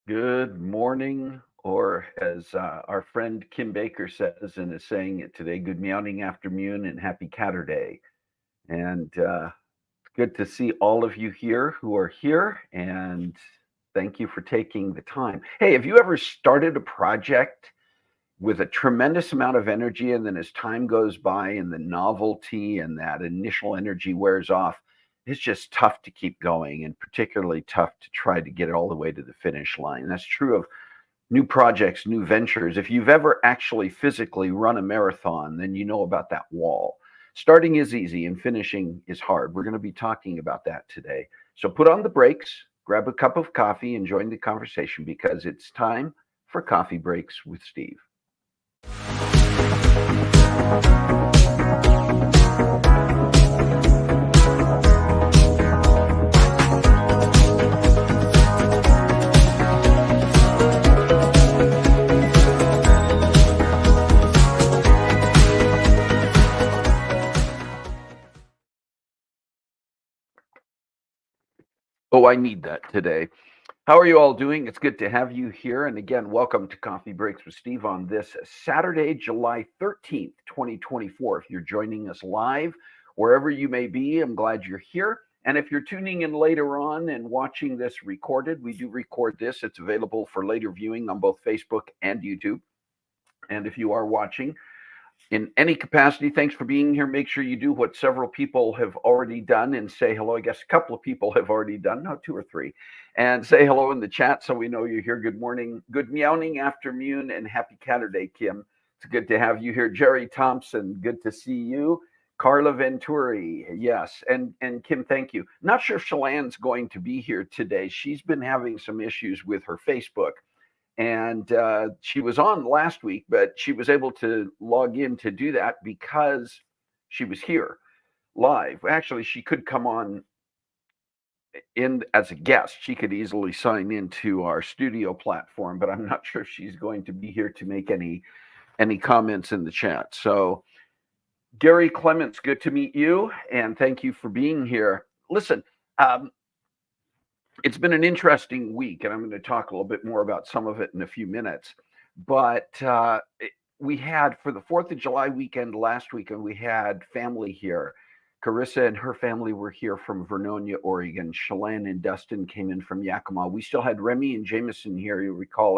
Good morning, or as our friend Kim Baker says and is saying it today, good meowing afternoon and happy Catterday. And it's good to see all of you here who are here, and thank you for taking the time. Hey, have you ever started a project with a tremendous amount of energy, and then as time goes by and the novelty and that initial energy wears off, it's just tough to keep going, and particularly tough to try to get it all the way to the finish line. That's true of new projects, new ventures. If you've ever actually physically run a marathon, then you know about that wall. Starting is easy and finishing is hard. We're going to be talking about that today. So put on the brakes, grab a cup of coffee, and join the conversation because it's time for Coffee Breaks with Steve. Oh, I need that today. How are you all doing? It's good to have you here. And again, welcome to Coffee Breaks with Steve on this Saturday, July 13th, 2024. If you're joining us live, wherever you may be, I'm glad you're here. And if you're tuning in later on and watching this recorded, we do record this. It's available for later viewing on both Facebook and YouTube. And if you are watching in any capacity, thanks for being here. Make sure you do what several people have already done and say hello. I guess a couple of people have already done, not two or three, and say hello in the chat so we know you're here. Good morning, good meowing afternoon, and happy Catterday, Kim. It's good to have you here. Jerry Thompson, good to see you. Carla Venturi, yes, and Kim, thank you. Not sure if Chelanne's going to be here today. She's been having some issues with her Facebook. And she was on last week, but she was able to log in to do that because she was here live. Actually, she could come on in as a guest. She could easily sign into our studio platform, but I'm not sure if she's going to be here to make any comments in the chat. So, Gary Clements, good to meet you, and thank you for being here. Listen, it's been an interesting week, and I'm going to talk a little bit more about some of it in a few minutes. But we had, for the 4th of July weekend last weekend, we had family here. Carissa and her family were here from Vernonia, Oregon. Chelanne and Dustin came in from Yakima. We still had Remy and Jameson here. You recall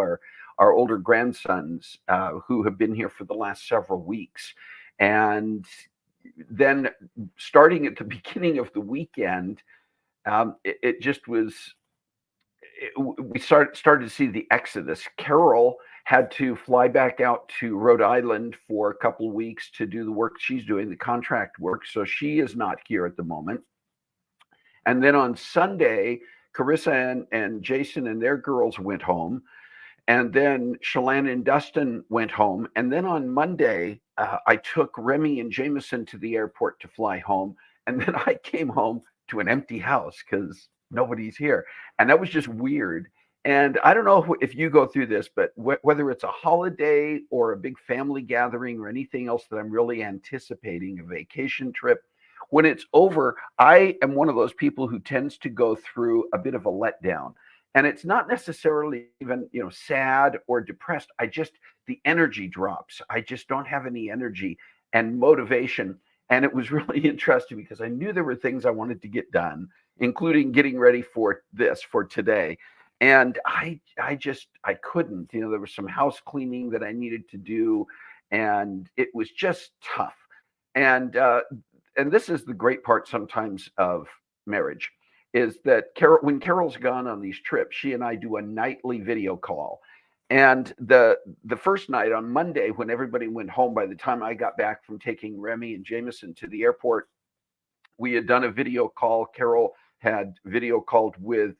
our older grandsons who have been here for the last several weeks. And then starting at the beginning of the weekend, it just was, we started to see the exodus. Carol had to fly back out to Rhode Island for a couple of weeks to do the work she's doing, the contract work. So she is not here at the moment. And then on Sunday, Carissa and Jason and their girls went home. And then Chelanne and Dustin went home. And then on Monday, I took Remy and Jameson to the airport to fly home. And then I came home to an empty house because nobody's here. And that was just weird. And I don't know if you go through this, but whether it's a holiday or a big family gathering or anything else that I'm really anticipating, a vacation trip, when it's over, I am one of those people who tends to go through a bit of a letdown. And it's not necessarily even, sad or depressed. The energy drops. I just don't have any energy and motivation. And it was really interesting because I knew there were things I wanted to get done, including getting ready for today. And I couldn't. There was some house cleaning that I needed to do, and it was just tough. And this is the great part sometimes of marriage, is that when Carol's gone on these trips, she and I do a nightly video call. And the first night on Monday, when everybody went home, by the time I got back from taking Remy and Jameson to the airport, we had done a video call. Carol had video called with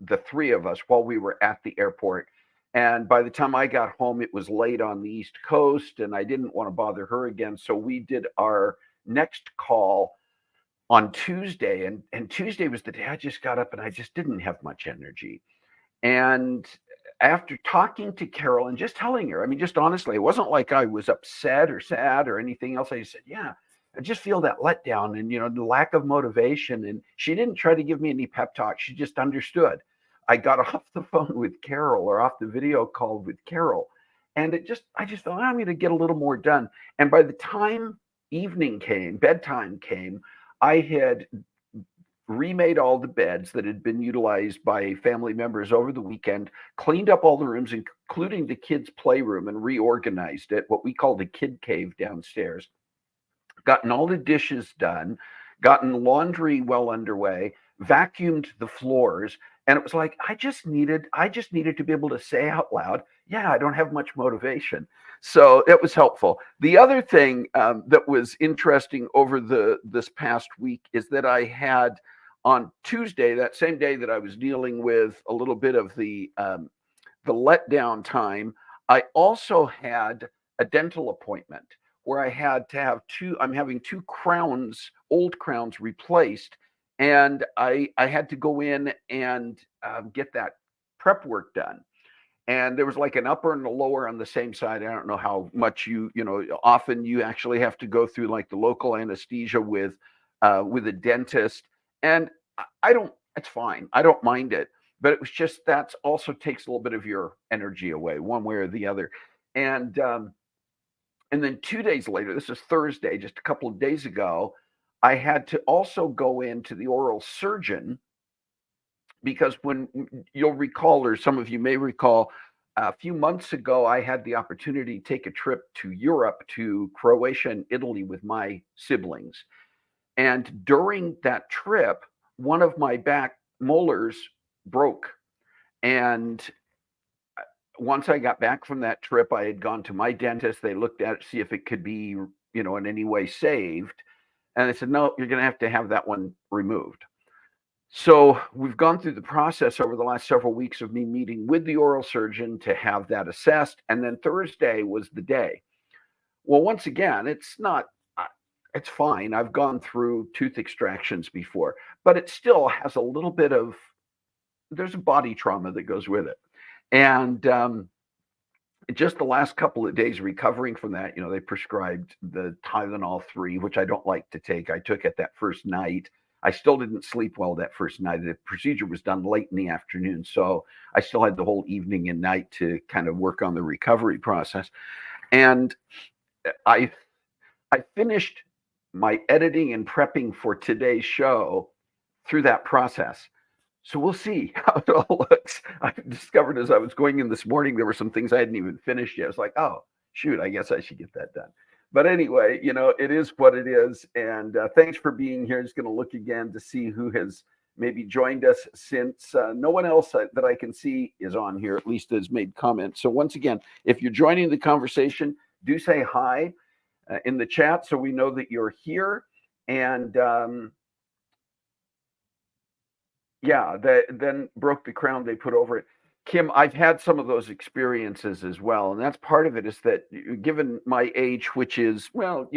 the three of us while we were at the airport. And by the time I got home, it was late on the East Coast, and I didn't want to bother her again. So we did our next call on Tuesday. And Tuesday was the day I just got up and I just didn't have much energy. And after talking to Carol and just telling her, I mean, just honestly, it wasn't like I was upset or sad or anything else. I just said, yeah, I just feel that letdown and, the lack of motivation. And she didn't try to give me any pep talk. She just understood. I got off the phone with Carol or off the video call with Carol. And I just thought, I'm going to get a little more done. And by the time bedtime came, I had remade all the beds that had been utilized by family members over the weekend, cleaned up all the rooms, including the kids' playroom, and reorganized it, what we called a kid cave downstairs, gotten all the dishes done, gotten laundry well underway, vacuumed the floors. And it was like, I just needed to be able to say out loud, yeah, I don't have much motivation. So it was helpful. The other thing that was interesting over this past week is that I had on Tuesday, that same day that I was dealing with a little bit of the letdown time, I also had a dental appointment where I had to have I'm having two old crowns replaced. And I had to go in and get that prep work done. And there was like an upper and a lower on the same side. I don't know how much often you actually have to go through like the local anesthesia with a dentist. And it's fine. I don't mind it. But it was just, that also takes a little bit of your energy away one way or the other. And then 2 days later, this is Thursday, just a couple of days ago, I had to also go into the oral surgeon because when you'll recall, or some of you may recall, a few months ago, I had the opportunity to take a trip to Europe, to Croatia and Italy with my siblings. And during that trip, one of my back molars broke. And once I got back from that trip, I had gone to my dentist. They looked at it, see if it could be, in any way saved. And they said, no, you're going to have that one removed. So we've gone through the process over the last several weeks of me meeting with the oral surgeon to have that assessed. And then Thursday was the day. Well, once again, it's fine. I've gone through tooth extractions before, but it still has a little bit of, there's a body trauma that goes with it. And just the last couple of days recovering from that, they prescribed the Tylenol 3, which I don't like to take. I took it that first night. I still didn't sleep well that first night. The procedure was done late in the afternoon, so I still had the whole evening and night to kind of work on the recovery process. And I finished my editing and prepping for today's show through that process. So we'll see how it all looks. I discovered as I was going in this morning, there were some things I hadn't even finished yet. I was like, oh, shoot, I guess I should get that done. But anyway, it is what it is. And thanks for being here. Just going to look again to see who has maybe joined us, since no one else that I can see is on here, at least has made comments. So once again, if you're joining the conversation, do say hi in the chat so we know that you're here. And then broke the crown they put over it. Kim, I've had some of those experiences as well. And that's part of it, is that given my age, which is, well,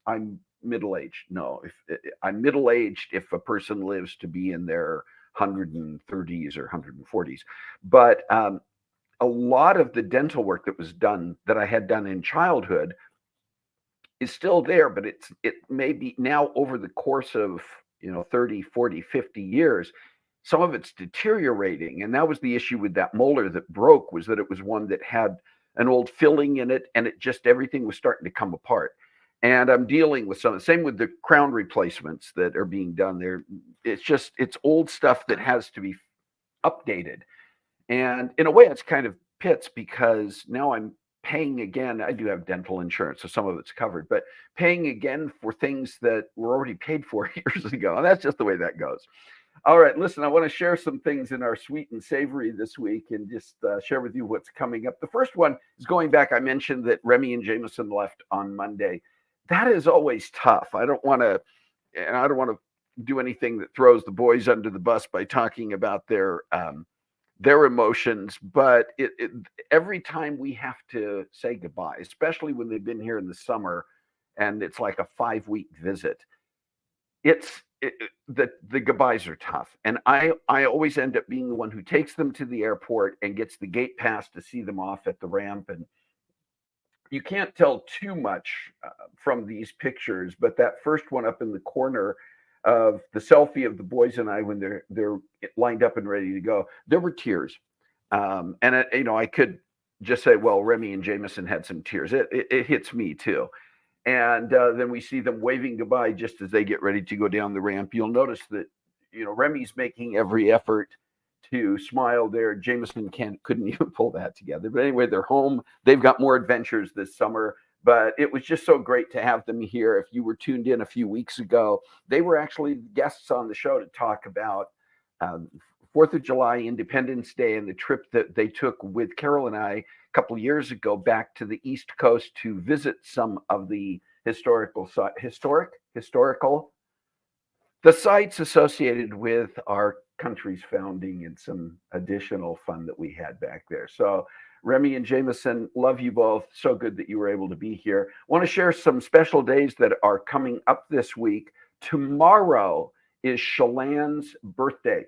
I'm middle-aged. No, if I'm middle-aged if a person lives to be in their 130s or 140s. But a lot of the dental work that I had done in childhood is still there, but it may be now over the course of 30, 40, 50 years, some of it's deteriorating. And that was the issue with that molar that broke, was that it was one that had an old filling in it, and everything was starting to come apart. And I'm dealing with same with the crown replacements that are being done there. It's old stuff that has to be updated. And in a way, it's kind of pits, because now I'm paying again. I do have dental insurance, so some of it's covered, but paying again for things that were already paid for years ago. And that's just the way that goes. All right, listen, I want to share some things in our sweet and savory this week and just share with you what's coming up. The first one is going back. I mentioned that Remy and Jameson left on Monday. That is always tough. I don't want to do anything that throws the boys under the bus by talking about their emotions, but every time we have to say goodbye, especially when they've been here in the summer and it's like a 5 week visit, the goodbyes are tough, and I always end up being the one who takes them to the airport and gets the gate pass to see them off at the ramp. And you can't tell too much from these pictures, but that first one up in the corner of the selfie of the boys and I when they're lined up and ready to go, there were tears. I could just say, well, Remy and Jameson had some tears. It hits me too. And then we see them waving goodbye just as they get ready to go down the ramp. You'll notice that, Remy's making every effort to smile there. Jameson couldn't even pull that together. But anyway, they're home. They've got more adventures this summer. But it was just so great to have them here. If you were tuned in a few weeks ago, they were actually guests on the show to talk about 4th of July, Independence Day, and the trip that they took with Carol and I a couple of years ago back to the East Coast to visit some of the historical the sites associated with our country's founding and some additional fun that we had back there. So Remy and Jameson, love you both. So good that you were able to be here. Want to share some special days that are coming up this week. Tomorrow is Chelan's birthday.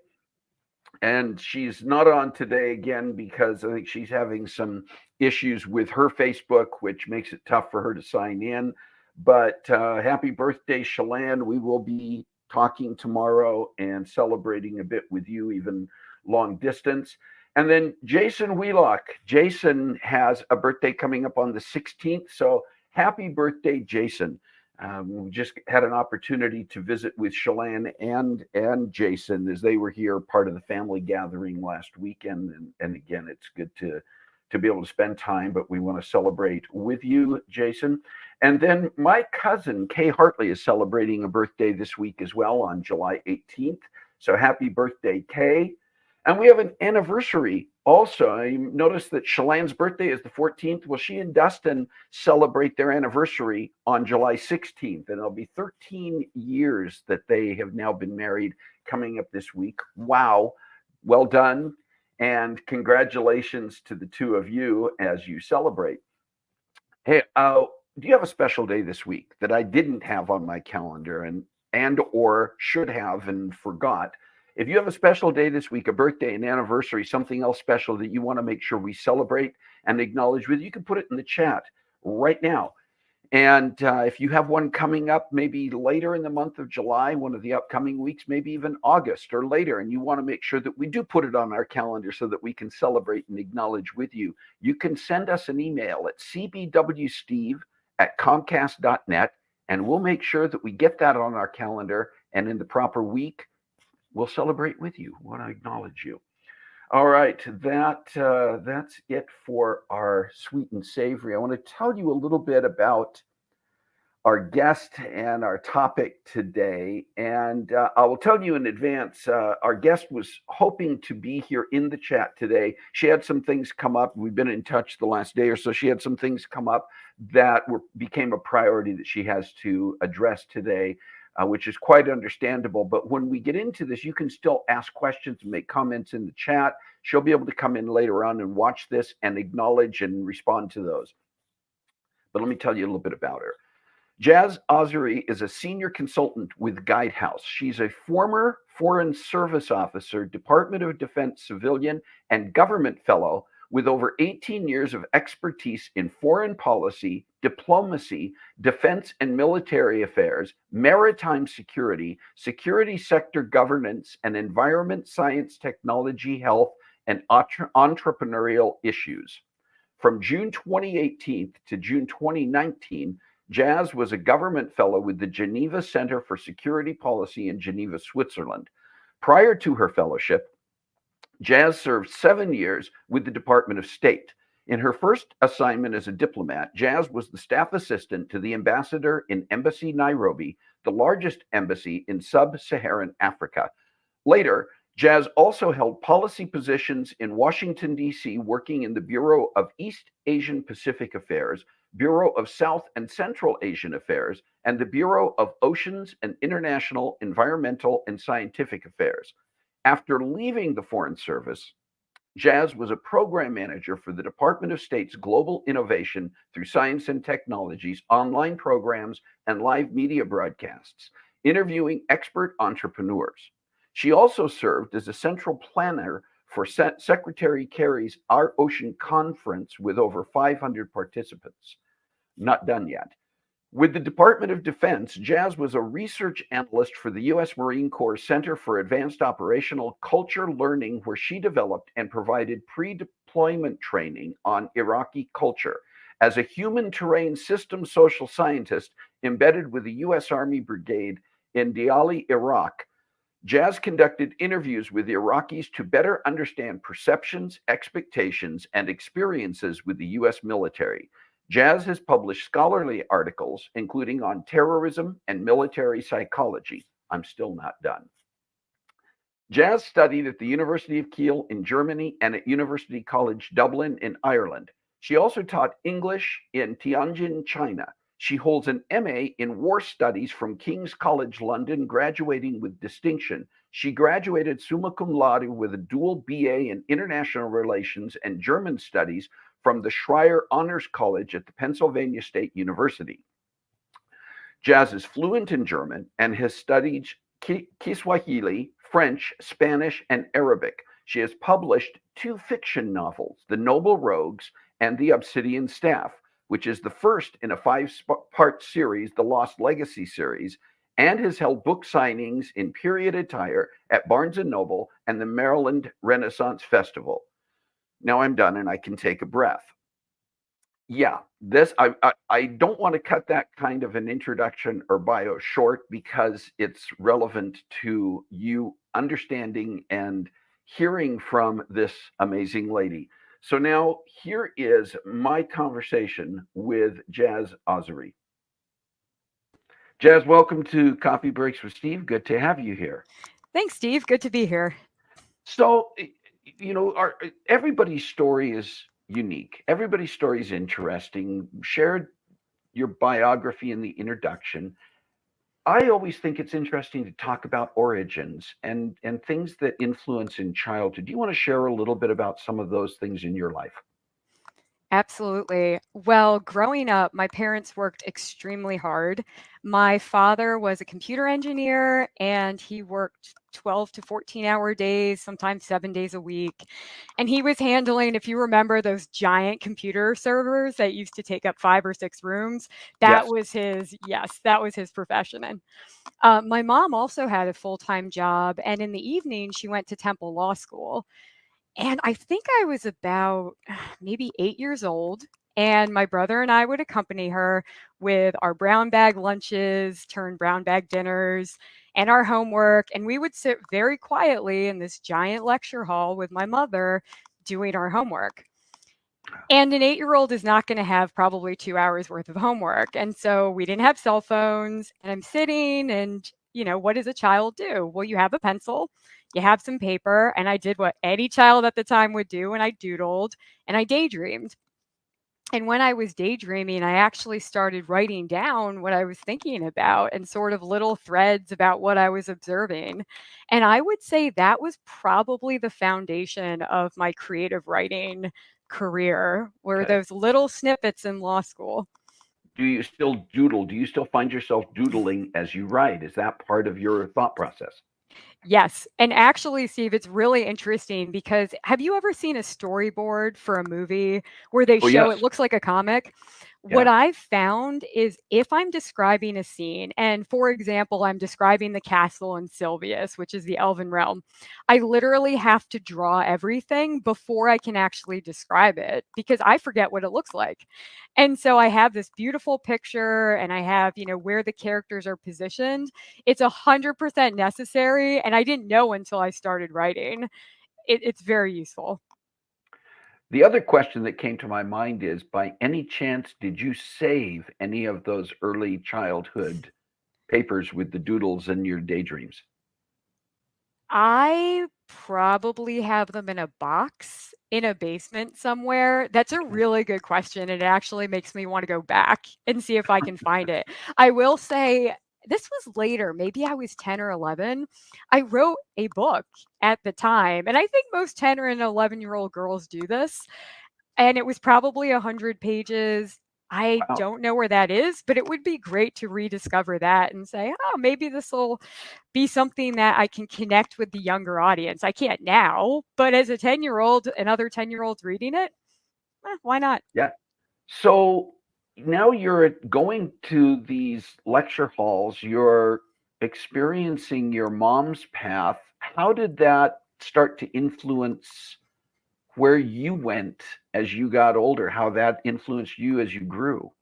And she's not on today again because I think she's having some issues with her Facebook, which makes it tough for her to sign in. But happy birthday, Chelan. We will be talking tomorrow and celebrating a bit with you, even long distance. And then Jason Wheelock. Jason has a birthday coming up on the 16th. So happy birthday, Jason. We just had an opportunity to visit with Chelan and Jason as they were here, part of the family gathering last weekend. And again, it's good to be able to spend time, but we want to celebrate with you, Jason. And then my cousin, Kay Hartley, is celebrating a birthday this week as well on July 18th. So happy birthday, Kay. And we have an anniversary also. I noticed that Chelan's birthday is the 14th. Well, she and Dustin celebrate their anniversary on July 16th, and it'll be 13 years that they have now been married coming up this week. Wow. Well done. And congratulations to the two of you as you celebrate. Hey, do you have a special day this week that I didn't have on my calendar and or should have and forgot? If you have a special day this week, a birthday, an anniversary, something else special that you want to make sure we celebrate and acknowledge with, you can put it in the chat right now. And if you have one coming up, maybe later in the month of July, one of the upcoming weeks, maybe even August or later, and you want to make sure that we do put it on our calendar so that we can celebrate and acknowledge with you, you can send us an email at cbwsteve@comcast.net, and we'll make sure that we get that on our calendar, and in the proper week, we'll celebrate with you. We want to acknowledge you. All right, that's it for our sweet and savory. I want to tell you a little bit about our guest and our topic today. And I will tell you in advance, our guest was hoping to be here in the chat today. She had some things come up. We've been in touch the last day or so. She had some things come up that became a priority that she has to address today. Which is quite understandable. But when we get into this, you can still ask questions and make comments in the chat. She'll be able to come in later on and watch this and acknowledge and respond to those. But let me tell you a little bit about her. Jazz Azari is a senior consultant with Guidehouse. She's a former Foreign Service Officer, Department of Defense civilian, and government fellow with over 18 years of expertise in foreign policy, diplomacy, defense and military affairs, maritime security, security sector governance, and environment, science, technology, health, and entrepreneurial issues. From June 2018 to June 2019, Jazz was a government fellow with the Geneva Center for Security Policy in Geneva, Switzerland. Prior to her fellowship, Jazz served 7 years with the Department of State. In her first assignment as a diplomat, Jazz was the staff assistant to the ambassador in Embassy Nairobi, the largest embassy in sub-Saharan Africa. Later, Jazz also held policy positions in Washington, D.C., working in the Bureau of East Asian Pacific Affairs, Bureau of South and Central Asian Affairs, and the Bureau of Oceans and International Environmental and Scientific Affairs. After leaving the Foreign Service, Jazz was a program manager for the Department of State's Global Innovation through Science and Technologies, online programs, and live media broadcasts, interviewing expert entrepreneurs. She also served as a central planner for Secretary Kerry's Our Ocean Conference with over 500 participants. Not done yet. With the Department of Defense, Jazz was a research analyst for the U.S. Marine Corps Center for Advanced Operational Culture Learning, where she developed and provided pre deployment training on Iraqi culture. As a human terrain systems social scientist embedded with the U.S. Army Brigade in Diyali, Iraq, Jazz conducted interviews with Iraqis to better understand perceptions, expectations, and experiences with the U.S. military. Jazz has published scholarly articles, including on terrorism and military psychology. I'm still not done. Jazz studied at the University of Kiel in Germany and at University College Dublin in Ireland. She also taught English in Tianjin, China. She holds an MA in War Studies from King's College London, graduating with distinction. She graduated summa cum laude with a dual BA in International Relations and German Studies from the Schreier Honors College at the Pennsylvania State University. Jazz is fluent in German and has studied Kiswahili, French, Spanish, and Arabic. She has published 2 fiction novels, The Noble Rogues and The Obsidian Staff, which is the first in a 5-part series, the Lost Legacy series, and has held book signings in period attire at Barnes & Noble and the Maryland Renaissance Festival. Now I'm done and I can take a breath. Yeah, I don't want to cut that kind of an introduction or bio short because it's relevant to you understanding and hearing from this amazing lady. So now here is my conversation with Jazz Azari. Jazz, welcome to Coffee Breaks with Steve. Good to have you here. Thanks, Steve. Good to be here. So, everybody's story is unique. Everybody's story is interesting. Shared your biography in the introduction. I always think it's interesting to talk about origins and things that influence in childhood. Do you want to share a little bit about some of those things in your life? Absolutely. Well, growing up, my parents worked extremely hard. My father was a computer engineer and he worked 12 to 14-hour days, sometimes 7 days a week. And he was handling, if you remember, those giant computer servers that used to take up 5 or 6 rooms. That Yes. was his, yes, that was his profession. And my mom also had a full-time job. And in the evening, she went to Temple Law School. And I think I was about maybe 8 years old. And my brother and I would accompany her with our brown bag lunches, turned brown bag dinners, and our homework. And we would sit very quietly in this giant lecture hall with my mother doing our homework. And an 8-year-old is not going to have probably 2 hours worth of homework. And so we didn't have cell phones. And I'm sitting and, what does a child do? Well, you have a pencil, you have some paper. And I did what any child at the time would do. And I doodled and I daydreamed. And when I was daydreaming, I actually started writing down what I was thinking about and sort of little threads about what I was observing. And I would say that was probably the foundation of my creative writing career, were Okay. those little snippets in law school. Do you still doodle? Do you still find yourself doodling as you write? Is that part of your thought process? Yes. And actually, Steve, it's really interesting because have you ever seen a storyboard for a movie where they Oh, show it yes. looks like a comic? What Yeah. I've found is if I'm describing a scene, and for example, I'm describing the castle in Sylvius, which is the Elven realm, I literally have to draw everything before I can actually describe it because I forget what it looks like. And so I have this beautiful picture and I have, where the characters are positioned. It's 100% necessary. And I didn't know until I started writing. It's very useful. The other question that came to my mind is, by any chance, did you save any of those early childhood papers with the doodles and your daydreams? I probably have them in a box in a basement somewhere. That's a really good question. It actually makes me want to go back and see if I can find it. I will say this was later, maybe I was 10 or 11. I wrote a book at the time, and I think most 10 or 11-year-old girls do this. And it was probably 100 pages. I Wow. don't know where that is, but it would be great to rediscover that and say, oh, maybe this will be something that I can connect with the younger audience. I can't now, but as a 10-year-old and other 10-year-olds reading it, why not? Yeah. So now you're going to these lecture halls, you're experiencing your mom's path. How did that start to influence where you went as you got older, how that influenced you as you grew?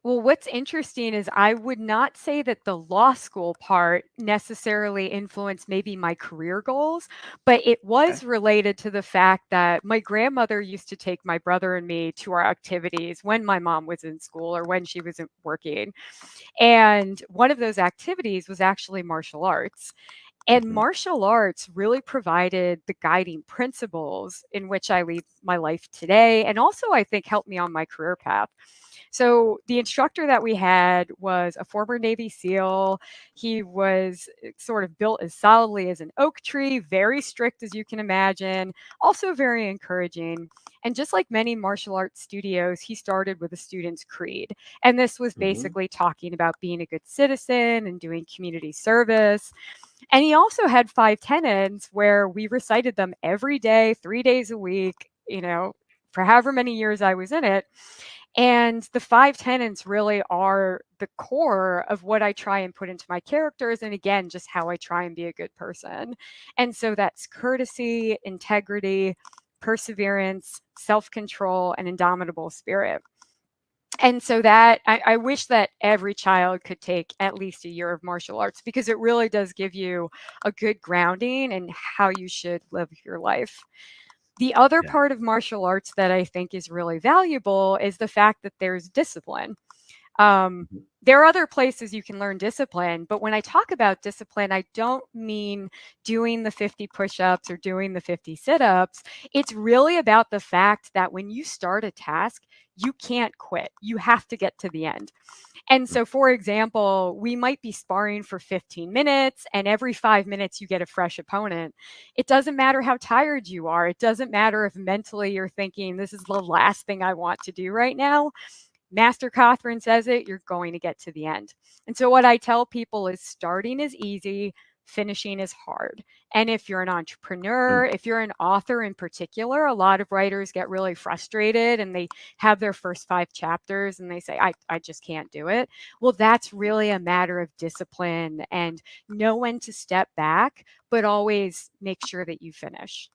Well, what's interesting is I would not say that the law school part necessarily influenced maybe my career goals, but it Okay. was related to the fact that my grandmother used to take my brother and me to our activities when my mom was in school or when she wasn't working. And one of those activities was actually martial arts. And Mhm. martial arts really provided the guiding principles in which I lead my life today, and also I think helped me on my career path. So the instructor that we had was a former Navy SEAL. He was sort of built as solidly as an oak tree, very strict as you can imagine, also very encouraging. And just like many martial arts studios, he started with a student's creed. And this was Mhm. basically talking about being a good citizen and doing community service. And he also had 5 tenets where we recited them every day, 3 days a week, for however many years I was in it. And the 5 tenets really are the core of what I try and put into my characters, and again, just how I try and be a good person. And so that's courtesy, integrity, perseverance, self-control, and indomitable spirit. And so that I wish that every child could take at least a year of martial arts because it really does give you a good grounding in how you should live your life. The other Yeah. part of martial arts that I think is really valuable is the fact that there's discipline. Um, Mhm. there are other places you can learn discipline, but when I talk about discipline, I don't mean doing the 50 push ups or doing the 50 sit ups. It's really about the fact that when you start a task, you can't quit. You have to get to the end. And Mm. so, for example, we might be sparring for 15 minutes, and every 5 minutes you get a fresh opponent. It doesn't matter how tired you are. It doesn't matter if mentally you're thinking, this is the last thing I want to do right now. Master Catherine says it, you're going to get to the end. And so, what I tell people is starting is easy, finishing is hard. And if you're an entrepreneur, Mm. if you're an author in particular, a lot of writers get really frustrated and they have their first 5 chapters and they say, I just can't do it. Well, that's really a matter of discipline and know when to step back, but always make sure that you finish.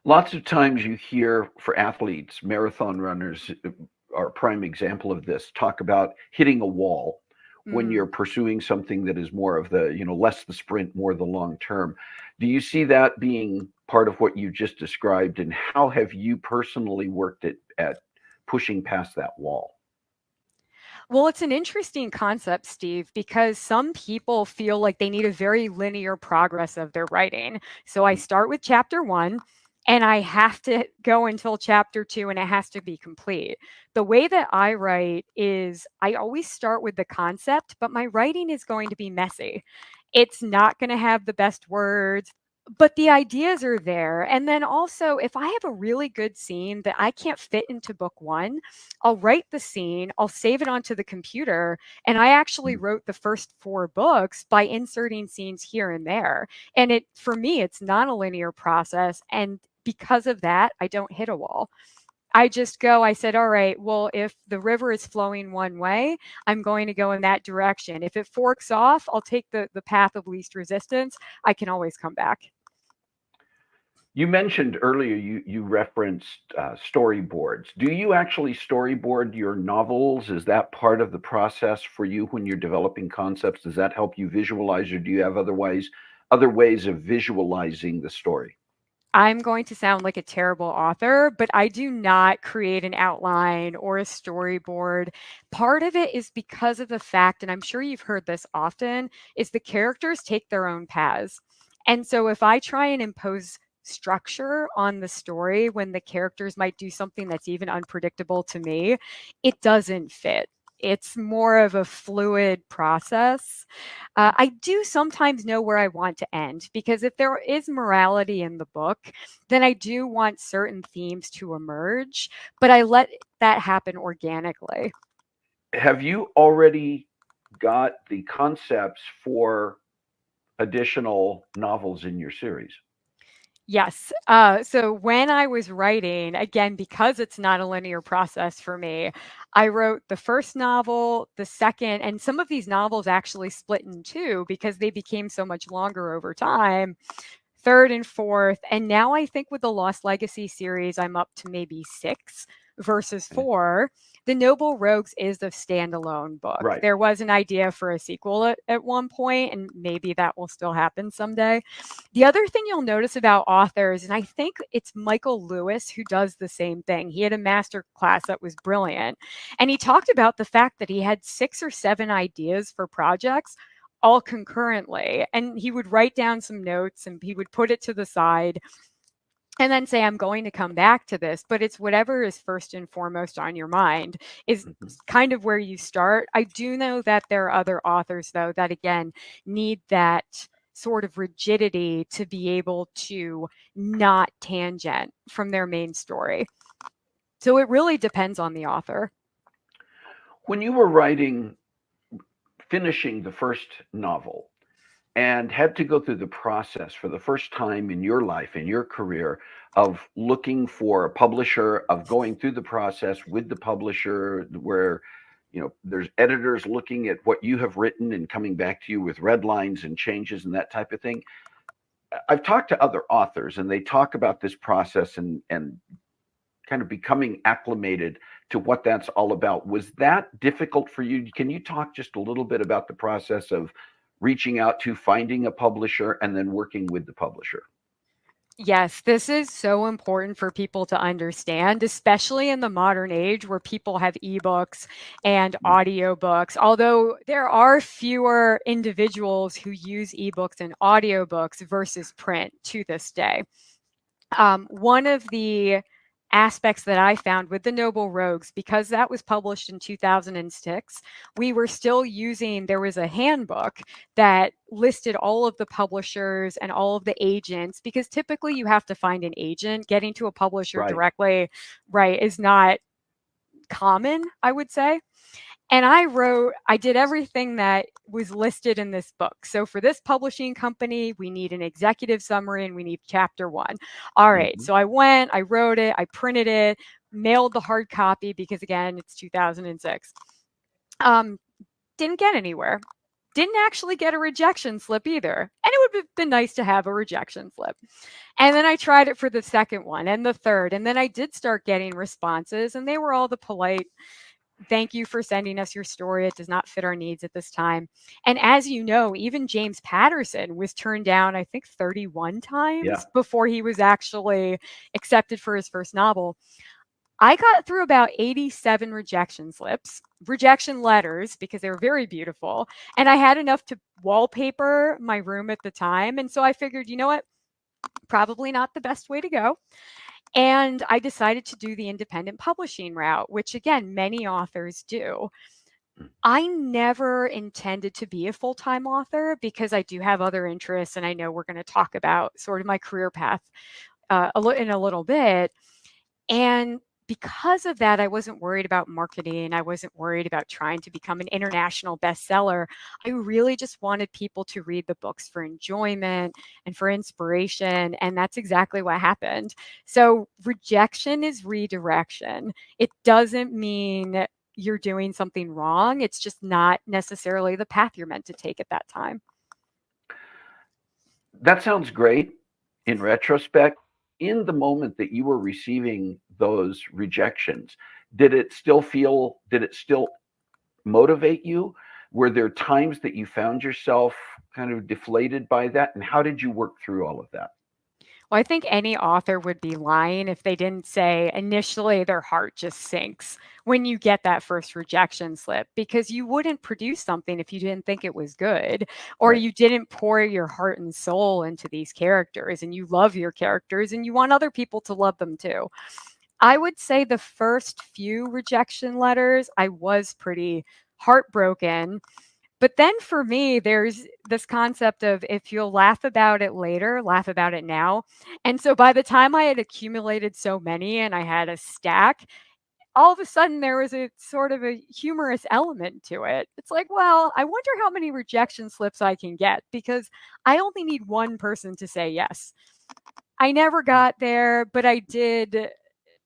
Lots of times you hear for athletes, marathon runners are a prime example of this, talk about hitting a wall when Mm. you're pursuing something that is more of the, less the sprint, more the long term. Do you see that being part of what you just described? And how have you personally worked at pushing past that wall? Well, it's an interesting concept, Steve, because some people feel like they need a very linear progress of their writing. So I start with chapter one and I have to go until chapter two and it has to be complete. The way that I write is I always start with the concept, but my writing is going to be messy. It's not going to have the best words. But the ideas are there. And then also, if I have a really good scene that I can't fit into book one, I'll write the scene, I'll save it onto the computer, and I actually Mm. wrote the first 4 books by inserting scenes here and there. And it for me, it's not a linear process, and because of that, I don't hit a wall. I just go, I said, all right, well, if the river is flowing one way, I'm going to go in that direction. If it forks off, I'll take the path of least resistance. I can always come back. You mentioned earlier you referenced storyboards. Do you actually storyboard your novels? Is that part of the process for you when you're developing concepts? Does that help you visualize, or do you have other ways of visualizing the story? I'm going to sound like a terrible author, but I do not create an outline or a storyboard. Part of it is because of the fact, and I'm sure you've heard this often, is the characters take their own paths. And so if I try and impose structure on the story when the characters might do something that's even unpredictable to me, it doesn't fit. It's more of a fluid process. I do sometimes know where I want to end, because if there is morality in the book, then I do want certain themes to emerge, but I let that happen organically. Have you already got the concepts for additional novels in your series? Yes. So when I was writing, again, because it's not a linear process for me, I wrote the first novel, the second, and some of these novels actually split in two because they became so much longer over time. Third and fourth. And now I think with the Lost Legacy series, I'm up to maybe six versus Okay. four. The Noble Rogues is a standalone book. Right. There was an idea for a sequel at one point, and maybe that will still happen someday. The other thing you'll notice about authors, and I think it's Michael Lewis who does the same thing. He had a master class that was brilliant. And he talked about the fact that he had 6 or 7 ideas for projects all concurrently. And he would write down some notes and he would put it to the side and then say, I'm going to come back to this. But it's whatever is first and foremost on your mind is Mhm. kind of where you start. I do know that there are other authors, though, that again need that sort of rigidity to be able to not tangent from their main story. So it really depends on the author. When you were finishing the first novel, and had to go through the process for the first time in your life, in your career, of looking for a publisher, of going through the process with the publisher, where there's editors looking at what you have written and coming back to you with red lines and changes and that type of thing. I've talked to other authors and they talk about this process and kind of becoming acclimated to what that's all about. Was that difficult for you? Can you talk just a little bit about the process of reaching out to finding a publisher and then working with the publisher? Yes, this is so important for people to understand, especially in the modern age where people have ebooks and Mhm. audiobooks. Although there are fewer individuals who use ebooks and audiobooks versus print to this day. One of the aspects that I found with the Noble Rogues, because that was published in 2006, we were still using, there was a handbook that listed all of the publishers and all of the agents, because typically you have to find an agent. Getting to a publisher Right. directly, right, is not common, I would say. And I did everything that was listed in this book. So for this publishing company, we need an executive summary and we need chapter 1. All right. Hmm. So I went, I wrote it, I printed it, mailed the hard copy because again, it's 2006. Um, didn't get anywhere. Didn't actually get a rejection slip either. And it would have been nice to have a rejection slip. And then I tried it for the second one and the third. And then I did start getting responses, and they were all the polite, thank you for sending us your story. It does not fit our needs at this time. And as you know, even James Patterson was turned down, I think, 31 Yeah. times before he was actually accepted for his first novel. I got through about 87 rejection slips, rejection letters, because they were very beautiful. And I had enough to wallpaper my room at the time. And so I figured, you know what? Probably not the best way to go. And I decided to do the independent publishing route, which again, many authors do. I never intended to be a full-time author because I do have other interests, and I know we're going to talk about sort of my career path in a little bit. And because of that, I wasn't worried about marketing. I wasn't worried about trying to become an international bestseller. I really just wanted people to read the books for enjoyment and for inspiration. And that's exactly what happened. So rejection is redirection. It doesn't mean you're doing something wrong. It's just not necessarily the path you're meant to take at that time. That sounds great in retrospect. In the moment that you were receiving those rejections, did it still motivate you? Were there times that you found yourself kind of deflated by that? And how did you work through all of that? Well, I think any author would be lying if they didn't say initially their heart just sinks when you get that first rejection slip, because you wouldn't produce something if you didn't think it was good, or Right. you didn't pour your heart and soul into these characters and you love your characters and you want other people to love them too. I would say the first few rejection letters, I was pretty heartbroken. But then for me, there's this concept of if you'll laugh about it later, laugh about it now. And so by the time I had accumulated so many and I had a stack, all of a sudden there was a sort of a humorous element to it. It's like, well, I wonder how many rejection slips I can get because I only need one person to say yes. I never got there, but I did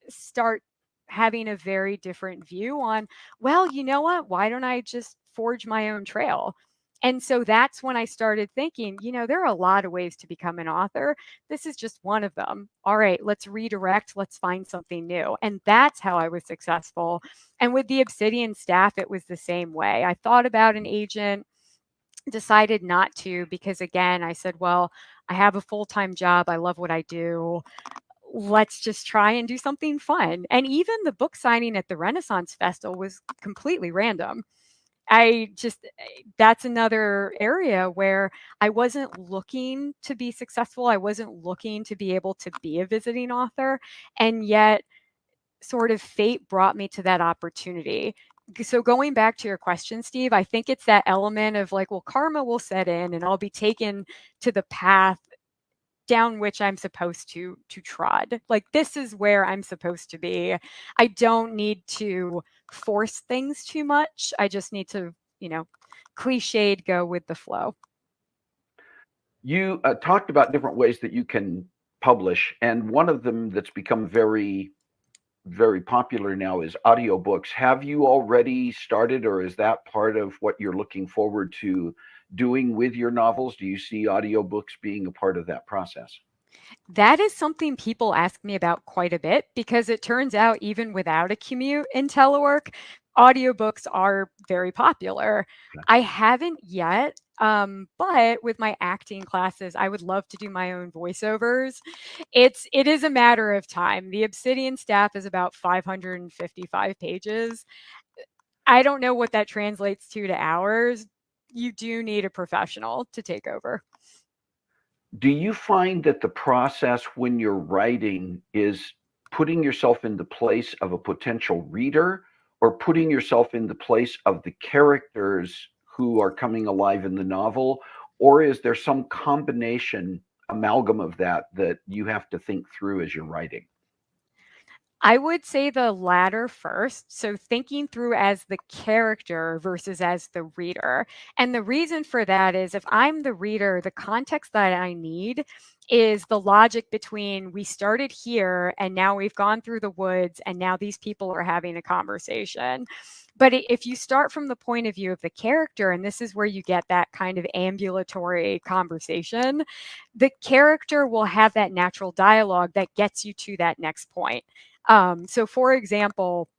start having a very different view on, well, you know what? Why don't I just forge my own trail? And so that's when I started thinking, there are a lot of ways to become an author. This is just one of them. All right, let's redirect, let's find something new. And that's how I was successful. And with the Obsidian staff, it was the same way. I thought about an agent, decided not to because, again, I said, well, I have a full time job. I love what I do, let's just try and do something fun. And even the book signing at the Renaissance Festival was completely random. That's another area where I wasn't looking to be successful. I wasn't looking to be able to be a visiting author. And yet, sort of fate brought me to that opportunity. So, going back to your question, Steve, I think it's that element of like, well, karma will set in and I'll be taken to the path down which I'm supposed to trod. Like this is where I'm supposed to be. I don't need to force things too much. I just need to, cliched go with the flow. You talked about different ways that you can publish, and one of them that's become very, very popular now is audiobooks. Have you already started, or is that part of what you're looking forward to doing with your novels? Do you see audiobooks being a part of that process? That is something people ask me about quite a bit because it turns out even without a commute in telework, audiobooks are very popular. Okay. I haven't yet, but with my acting classes, I would love to do my own voiceovers. It is a matter of time. The Obsidian staff is about 555 pages. I don't know what that translates to hours. You do need a professional to take over. Do you find that the process when you're writing is putting yourself in the place of a potential reader or putting yourself in the place of the characters who are coming alive in the novel? Or is there some combination, amalgam of that that you have to think through as you're writing? I would say the latter first. So thinking through as the character versus as the reader. And the reason for that is if I'm the reader, the context that I need is the logic between we started here and now we've gone through the woods and now these people are having a conversation. But if you start from the point of view of the character, and this is where you get that kind of ambulatory conversation, the character will have that natural dialogue that gets you to that next point. So for example,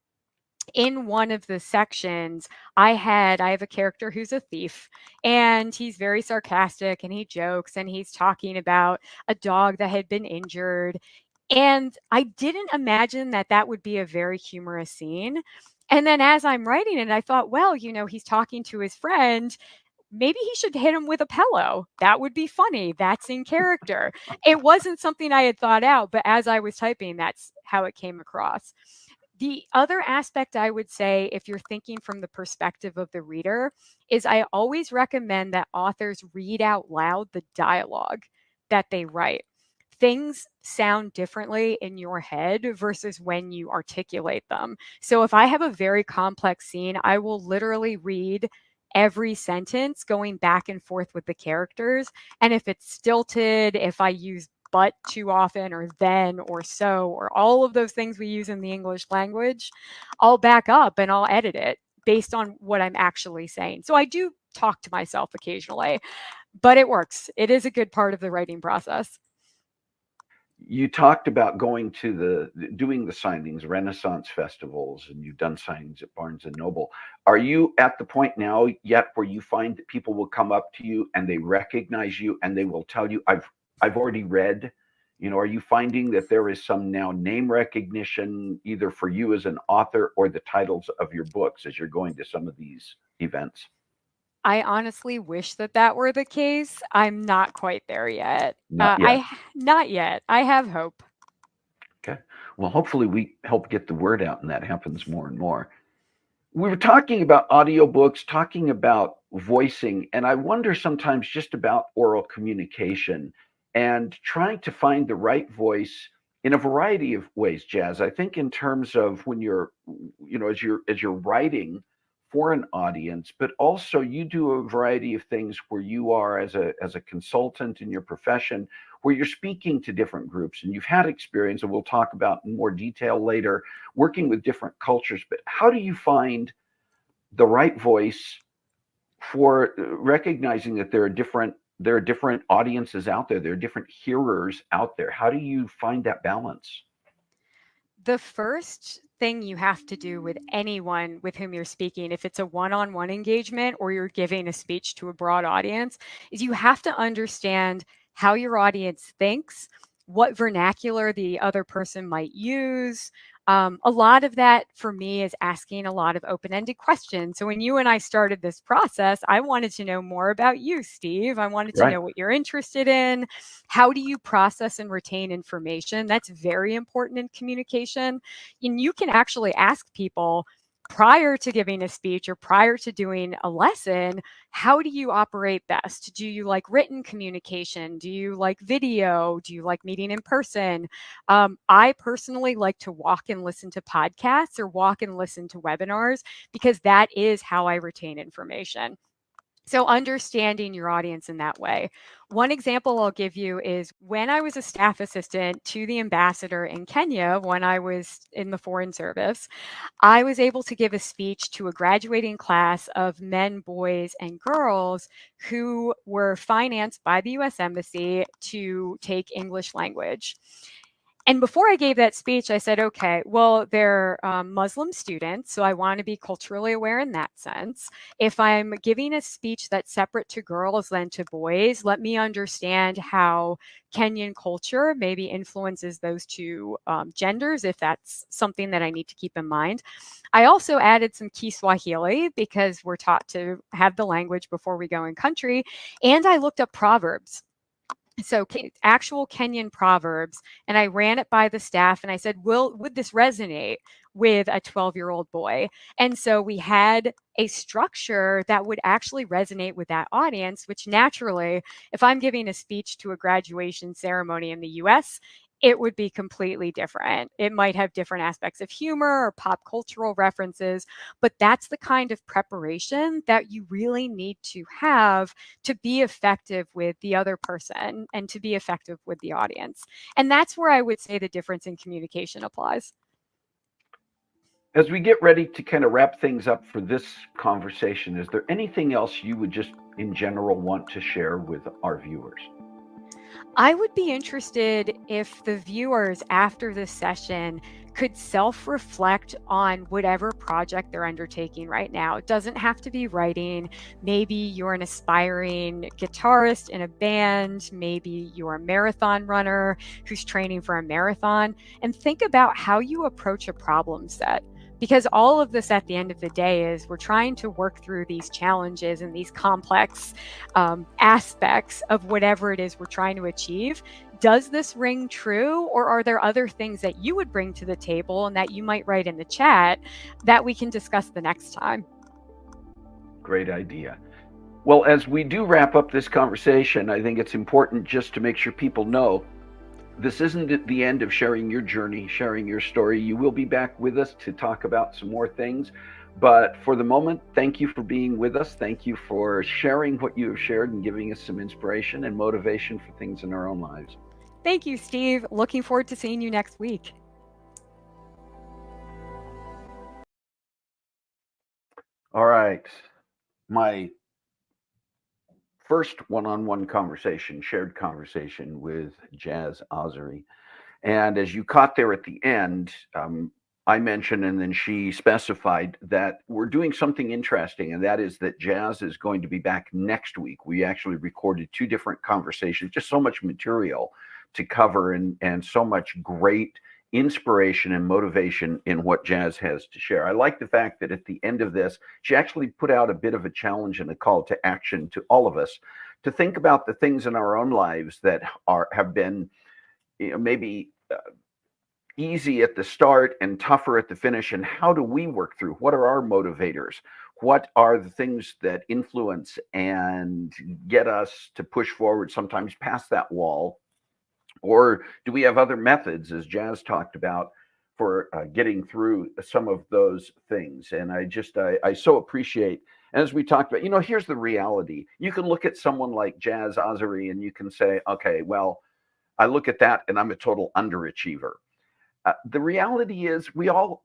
in one of the sections, I have a character who's a thief and he's very sarcastic and he jokes and he's talking about a dog that had been injured. And I didn't imagine that that would be a very humorous scene. And then as I'm writing it, I thought, well, he's talking to his friend. Maybe he should hit him with a pillow. That would be funny. That's in character. It wasn't something I had thought out, but as I was typing, that's how it came across. The other aspect I would say, if you're thinking from the perspective of the reader, is I always recommend that authors read out loud the dialogue that they write. Things sound differently in your head versus when you articulate them. So if I have a very complex scene, I will literally read every sentence going back and forth with the characters. And if it's stilted, if I use but too often or then or so or all of those things we use in the English language, I'll back up and I'll edit it based on what I'm actually saying. So I do talk to myself occasionally, but it works. It is a good part of the writing process. You talked about going to doing the signings, Renaissance festivals, and you've done signings at Barnes and Noble. Are you at the point now yet where you find that people will come up to you and they recognize you and they will tell you, I've already read Are you finding that there is some now name recognition either for you as an author or the titles of your books as you're going to some of these events? I honestly wish that that were the case. I'm not quite there yet. Not yet. Not yet. I have hope. Okay. Well, hopefully we help get the word out and that happens more and more. We were talking about audiobooks, talking about voicing, and I wonder sometimes just about oral communication and trying to find the right voice in a variety of ways, Jazz. I think in terms of when you're, as you're writing for an audience, but also you do a variety of things where you are as a consultant in your profession, where you're speaking to different groups and you've had experience, and we'll talk about in more detail later, working with different cultures. But how do you find the right voice for recognizing that there are different audiences out there, there are different hearers out there? How do you find that balance? The first thing you have to do with anyone with whom you're speaking, if it's a one-on-one engagement or you're giving a speech to a broad audience, is you have to understand how your audience thinks, what vernacular the other person might use. A lot of that for me is asking a lot of open-ended questions. So when you and I started this process, I wanted to know more about you, Steve. I wanted to Right. know what you're interested in. How do you process and retain information? That's very important in communication. And you can actually ask people prior to giving a speech or prior to doing a lesson, how do you operate best? Do you like written communication? Do you like video? Do you like meeting in person? I personally like to walk and listen to podcasts or walk and listen to webinars because that is how I retain information. So, understanding your audience in that way. One example I'll give you is when I was a staff assistant to the ambassador in Kenya when I was in the Foreign Service, I was able to give a speech to a graduating class of men, boys, and girls who were financed by the US Embassy to take English language. And before I gave that speech, I said, okay, well, they're Muslim students, so I want to be culturally aware in that sense. If I'm giving a speech that's separate to girls than to boys, let me understand how Kenyan culture maybe influences those two genders, if that's something that I need to keep in mind. I also added some Kiswahili because we're taught to have the language before we go in country. And I looked up proverbs. So actual Kenyan proverbs, and I ran it by the staff and I said, would this resonate with a 12-year-old boy? And so we had a structure that would actually resonate with that audience, which naturally, if I'm giving a speech to a graduation ceremony in the US, it would be completely different. It might have different aspects of humor or pop cultural references, but that's the kind of preparation that you really need to have to be effective with the other person and to be effective with the audience. And that's where I would say the difference in communication applies. As we get ready to kind of wrap things up for this conversation, is there anything else you would just in general want to share with our viewers? I would be interested if the viewers after this session could self-reflect on whatever project they're undertaking right now. It doesn't have to be writing. Maybe you're an aspiring guitarist in a band. Maybe you're a marathon runner who's training for a marathon. And think about how you approach a problem set. Because all of this at the end of the day is we're trying to work through these challenges and these complex aspects of whatever it is we're trying to achieve. Does this ring true, or are there other things that you would bring to the table and that you might write in the chat that we can discuss the next time? Great idea. Well, as we do wrap up this conversation, I think it's important just to make sure people know this isn't the end of sharing your journey, sharing your story. You will be back with us to talk about some more things. But for the moment, thank you for being with us. Thank you for sharing what you have shared and giving us some inspiration and motivation for things in our own lives. Thank you, Steve. Looking forward to seeing you next week. All right. My first one-on-one conversation, shared conversation with Jazz Azari. And as you caught there at the end, I mentioned and then she specified that we're doing something interesting, and that is that Jazz is going to be back next week. We actually recorded two different conversations, just so much material to cover, and so much great inspiration and motivation in what Jazz has to share. I like the fact that at the end of this, she actually put out a bit of a challenge and a call to action to all of us to think about the things in our own lives that have been, maybe easy at the start and tougher at the finish, and how do we work through? What are our motivators? What are the things that influence and get us to push forward, sometimes past that wall? Or do we have other methods, as Jazz talked about, for getting through some of those things? And I so appreciate, as we talked about, here's the reality. You can look at someone like Jazz Azari and you can say, okay, well, I look at that and I'm a total underachiever. The reality is we all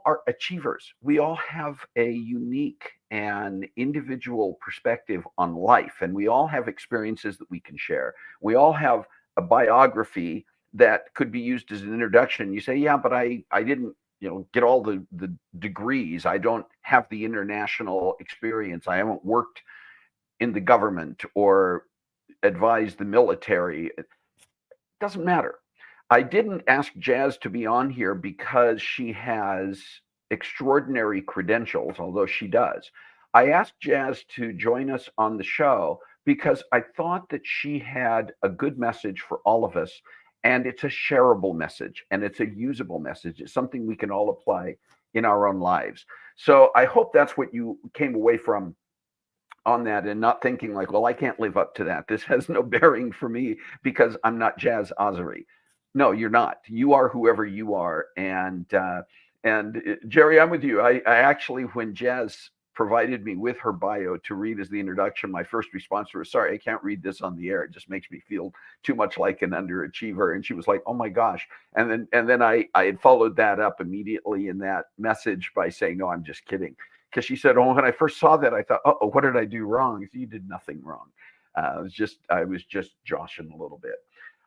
are achievers. We all have a unique and individual perspective on life, and we all have experiences that we can share. We all have a biography that could be used as an introduction. You say, yeah, but I didn't get all the degrees. I don't have the international experience. I haven't worked in the government or advised the military. It doesn't matter. I didn't ask Jazz to be on here because she has extraordinary credentials, although she does. I asked Jazz to join us on the show because I thought that she had a good message for all of us, and it's a shareable message, and it's a usable message. It's something we can all apply in our own lives. So I hope that's what you came away from on that, and not thinking like, well, I can't live up to that. This has no bearing for me because I'm not Jazz Azari. No, you're not. You are whoever you are. And Jerry, I'm with you. I actually, when Jazz provided me with her bio to read as the introduction, my first response was, sorry, I can't read this on the air. It just makes me feel too much like an underachiever. And she was like, oh my gosh. And then I had followed that up immediately in that message by saying, no, I'm just kidding. Because she said, oh, when I first saw that, I thought, oh, what did I do wrong? You did nothing wrong. I was just joshing a little bit.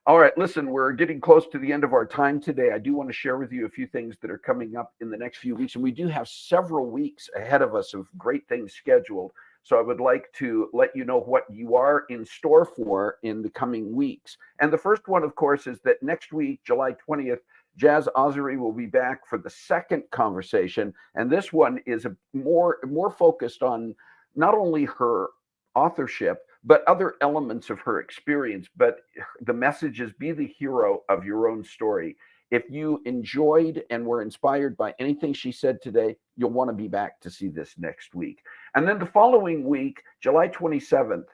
All right, listen, we're getting close to the end of our time today. I do want to share with you a few things that are coming up in the next few weeks, and we do have several weeks ahead of us of great things scheduled. So I would like to let you know what you are in store for in the coming weeks. And the first one, of course, is that next week, July 20th, Jazz Azari will be back for the second conversation. And this one is more focused on not only her authorship, but other elements of her experience. But the message is, be the hero of your own story. If you enjoyed and were inspired by anything she said today, you'll want to be back to see this next week. And then the following week, July 27th,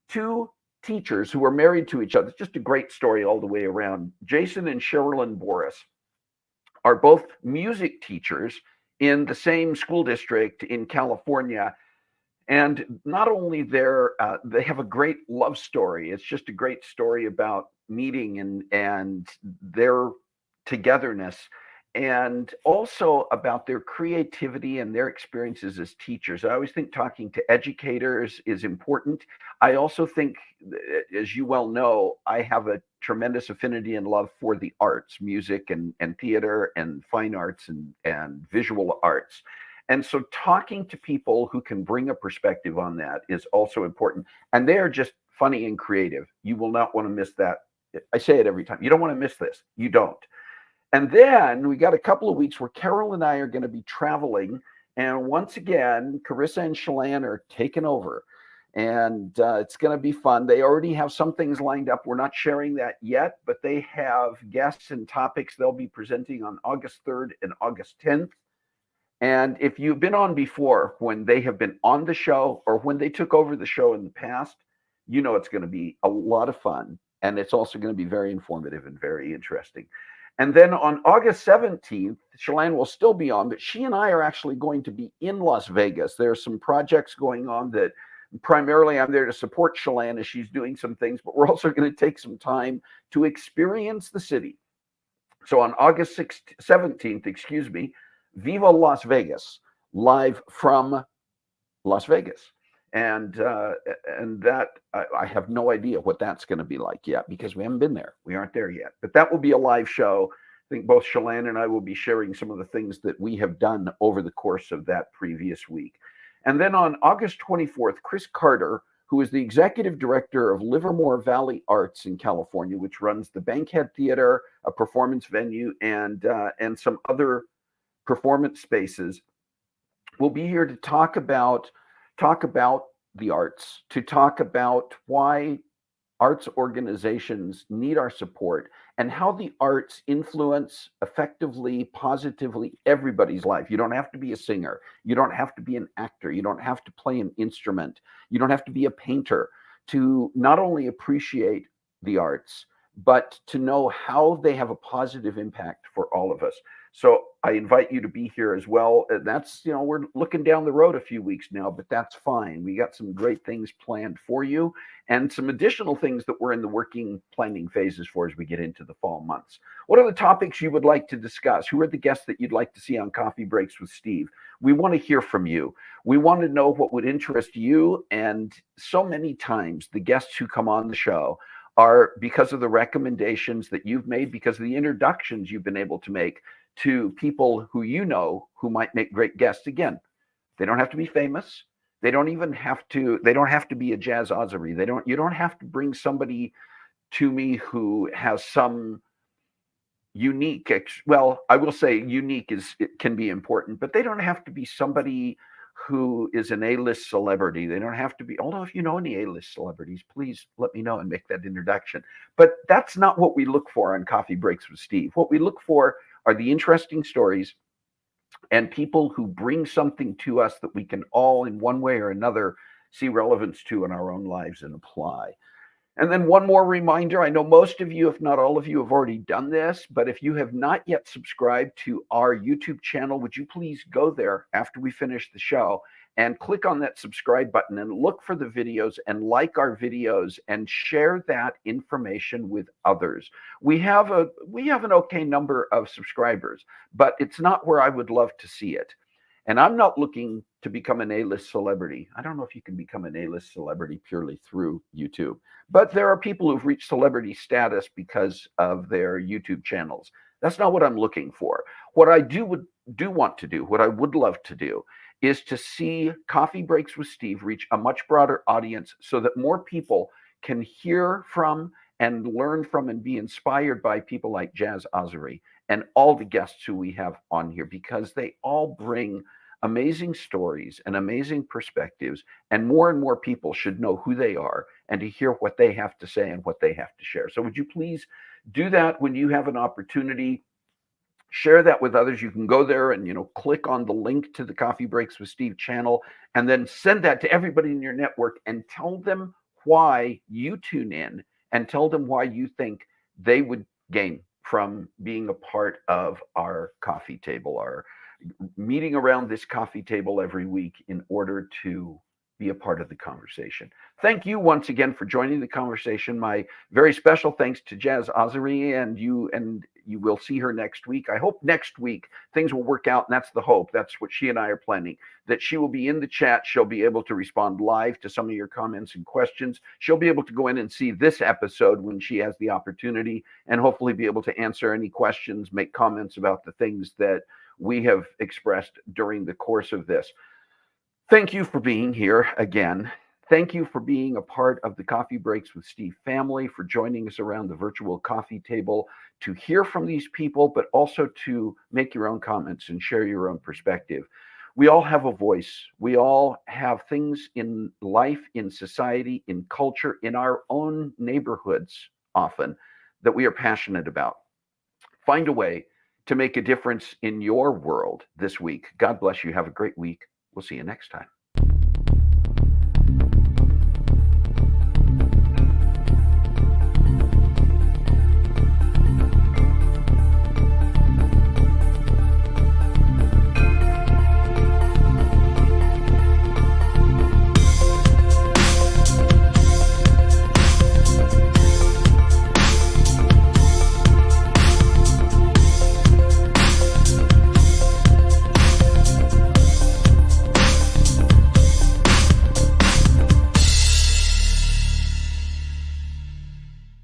two teachers who are married to each other, just a great story all the way around. Jason and Sherilyn Boris are both music teachers in the same school district in California. And not only they have a great love story. It's just a great story about meeting and their togetherness, and also about their creativity and their experiences as teachers. I always think talking to educators is important. I also think, as you well know, I have a tremendous affinity and love for the arts, music and theater and fine arts and visual arts. And so talking to people who can bring a perspective on that is also important. And they are just funny and creative. You will not want to miss that. I say it every time. You don't want to miss this. You don't. And then we got a couple of weeks where Carol and I are going to be traveling. And once again, Carissa and Chelan are taking over. And it's going to be fun. They already have some things lined up. We're not sharing that yet, but they have guests and topics they'll be presenting on August 3rd and August 10th. And if you've been on before, when they have been on the show or when they took over the show in the past, you know it's going to be a lot of fun. And it's also going to be very informative and very interesting. And then on August 17th, Chelan will still be on, but she and I are actually going to be in Las Vegas. There are some projects going on that primarily I'm there to support Chelan as she's doing some things, but we're also going to take some time to experience the city. So on August 17th, Viva Las Vegas, live from Las Vegas. And that I have no idea what that's going to be like yet, because we haven't been there. We aren't there yet. But that will be a live show. I think both Chelan and I will be sharing some of the things that we have done over the course of that previous week. And then on August 24th, Chris Carter, who is the executive director of Livermore Valley Arts in California, which runs the Bankhead Theater, a performance venue, and some other performance spaces. We'll be here to talk about the arts, to talk about why arts organizations need our support, and how the arts influence effectively, positively everybody's life. You don't have to be a singer. You don't have to be an actor. You don't have to play an instrument. You don't have to be a painter to not only appreciate the arts, but to know how they have a positive impact for all of us. So I invite you to be here as well. That's, we're looking down the road a few weeks now, but that's fine. We got some great things planned for you and some additional things that we're in the working planning phases for as we get into the fall months. What are the topics you would like to discuss? Who are the guests that you'd like to see on Coffee Breaks with Steve? We want to hear from you. We want to know what would interest you. And so many times the guests who come on the show are because of the recommendations that you've made, because of the introductions you've been able to make to people who who might make great guests. Again, they don't have to be famous. They don't have to be a jazz Azari. You don't have to bring somebody to me who has some unique, well, I will say unique it can be important, but they don't have to be somebody who is an A-list celebrity. They don't have to be, although if you know any A-list celebrities, please let me know and make that introduction. But that's not what we look for on Coffee Breaks with Steve. What we look for are the interesting stories and people who bring something to us that we can all in one way or another see relevance to in our own lives and apply. And then one more reminder, I know most of you, if not all of you, have already done this, but if you have not yet subscribed to our YouTube channel, would you please go there after we finish the show and click on that subscribe button and look for the videos and like our videos and share that information with others. We have an okay number of subscribers, but it's not where I would love to see it. And I'm not looking to become an A-list celebrity. I don't know if you can become an A-list celebrity purely through YouTube, but there are people who've reached celebrity status because of their YouTube channels. That's not what I'm looking for. What I do want to do, what I would love to do, is to see Coffee Breaks with Steve reach a much broader audience so that more people can hear from and learn from and be inspired by people like Jazz Azari and all the guests who we have on here, because they all bring amazing stories and amazing perspectives, and more people should know who they are and to hear what they have to say and what they have to share. So would you please do that when you have an opportunity? Share that with others. You can go there and click on the link to the Coffee Breaks with Steve channel and then send that to everybody in your network and tell them why you tune in and tell them why you think they would gain from being a part of our coffee table, our meeting around this coffee table every week in order to be a part of the conversation. Thank you once again for joining the conversation. My very special thanks to Jazz Azari, and you will see her next week. I hope next week things will work out, and that's the hope. That's what she and I are planning, that she will be in the chat. She'll be able to respond live to some of your comments and questions. She'll be able to go in and see this episode when she has the opportunity, and hopefully be able to answer any questions, make comments about the things that we have expressed during the course of this. Thank you for being here again. Thank you for being a part of the Coffee Breaks with Steve family, for joining us around the virtual coffee table to hear from these people, but also to make your own comments and share your own perspective. We all have a voice. We all have things in life, in society, in culture, in our own neighborhoods often that we are passionate about. Find a way to make a difference in your world this week. God bless you. Have a great week. We'll see you next time.